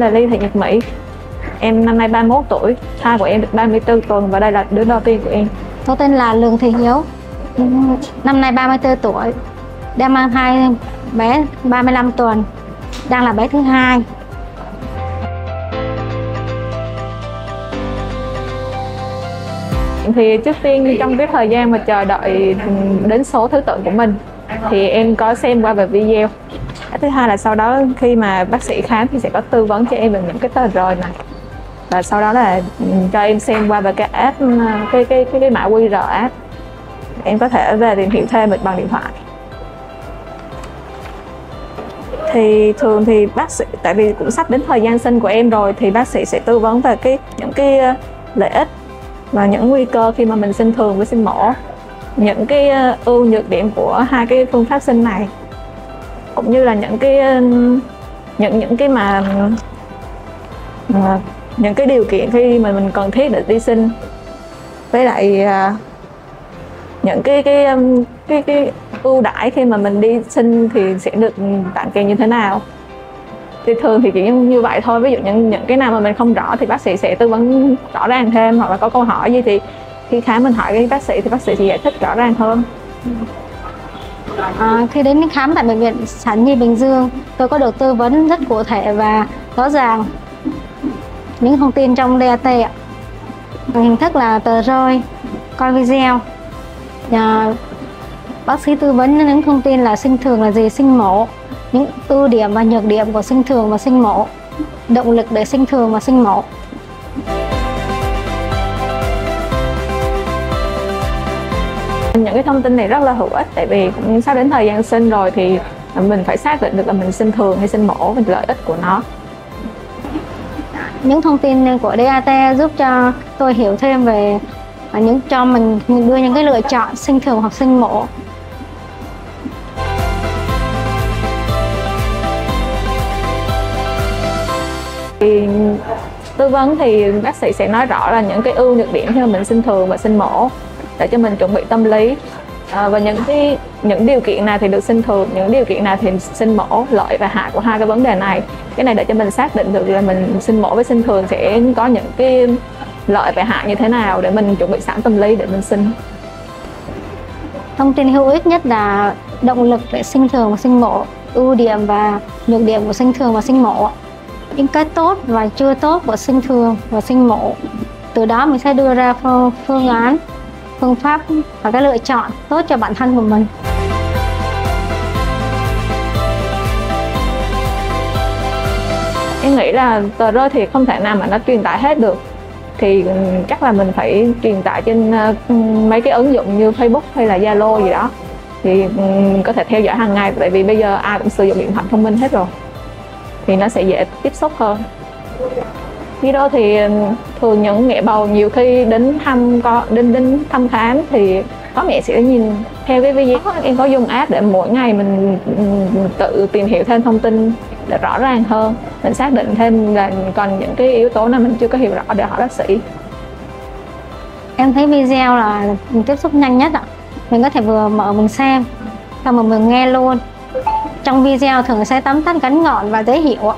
là Ly Thị Nhật Mỹ. Em năm nay 31 tuổi, thai của em được 34 tuần và đây là đứa đầu tiên của em. Tôi tên là Lương Thị Hiếu, năm nay 34 tuổi, đang mang thai bé 35 tuần, đang là bé thứ hai. Thì trước tiên trong cái thời gian mà chờ đợi đến số thứ tự của mình thì em có xem qua về video. Cái thứ hai là sau đó khi mà bác sĩ khám thì sẽ có tư vấn cho em về những cái tờ rời này, và sau đó là cho em xem qua về cái app, cái mã QR app, em có thể về tìm hiểu thêm được bằng điện thoại. Thì thường thì bác sĩ, tại vì cũng sắp đến thời gian sinh của em rồi, thì bác sĩ sẽ tư vấn về những cái lợi ích và những nguy cơ khi mà mình sinh thường với sinh mổ, những cái ưu nhược điểm của hai cái phương pháp sinh này, cũng như là những cái điều kiện khi mà mình cần thiết để đi sinh, với lại những cái ưu đãi khi mà mình đi sinh thì sẽ được tặng kèm như thế nào. Thì thường thì chỉ như vậy thôi. Ví dụ những cái nào mà mình không rõ thì bác sĩ sẽ tư vấn rõ ràng thêm, hoặc là có câu hỏi gì thì khi khám mình hỏi cái bác sĩ thì bác sĩ sẽ giải thích rõ ràng hơn. Khi đến khám tại Bệnh viện Sản Nhi Bình Dương, tôi có được tư vấn rất cụ thể và rõ ràng những thông tin trong DAT ạ. Hình thức là tờ rơi, coi video. Bác sĩ tư vấn những thông tin là sinh thường là gì, sinh mổ, những ưu điểm và nhược điểm của sinh thường và sinh mổ, động lực để sinh thường và sinh mổ. Những cái thông tin này rất là hữu ích, tại vì cũng sắp đến thời gian sinh rồi thì mình phải xác định được là mình sinh thường hay sinh mổ và lợi ích của nó. Những thông tin của DAT giúp cho tôi hiểu thêm về cho mình đưa những cái lựa chọn sinh thường hoặc sinh mổ. Thì tư vấn thì bác sĩ sẽ nói rõ là những cái ưu nhược điểm khi mà mình sinh thường và sinh mổ để cho mình chuẩn bị tâm lý, và những điều kiện nào thì được sinh thường, những điều kiện nào thì sinh mổ, lợi và hại của hai cái vấn đề này. Cái này để cho mình xác định được là mình sinh mổ với sinh thường sẽ có những cái lợi và hại như thế nào để mình chuẩn bị sẵn tâm lý để mình sinh. Thông tin hữu ích nhất là động lực để sinh thường và sinh mổ, ưu điểm và nhược điểm của sinh thường và sinh mổ, những cái tốt và chưa tốt của sinh thường và sinh mổ. Từ đó mình sẽ đưa ra phương án, phương pháp và cái lựa chọn tốt cho bản thân của mình. Em nghĩ là tờ rơi thì không thể nào mà nó truyền tải hết được, thì chắc là mình phải truyền tải trên mấy cái ứng dụng như Facebook hay là Zalo gì đó, thì mình có thể theo dõi hàng ngày, tại vì bây giờ ai cũng sử dụng điện thoại thông minh hết rồi thì nó sẽ dễ tiếp xúc hơn. Video thì thường những mẹ bầu nhiều khi đến thăm khám thì có mẹ sẽ nhìn theo cái video. Em có dùng app để mỗi ngày mình tự tìm hiểu thêm thông tin để rõ ràng hơn, mình xác định thêm là còn những cái yếu tố nào mình chưa có hiểu rõ để hỏi bác sĩ. Em thấy video là mình tiếp xúc nhanh nhất ạ. Mình có thể vừa mở mình xem, xong rồi mình nghe luôn. Trong video thường sẽ tóm tắt ngắn gọn và dễ hiểu ạ.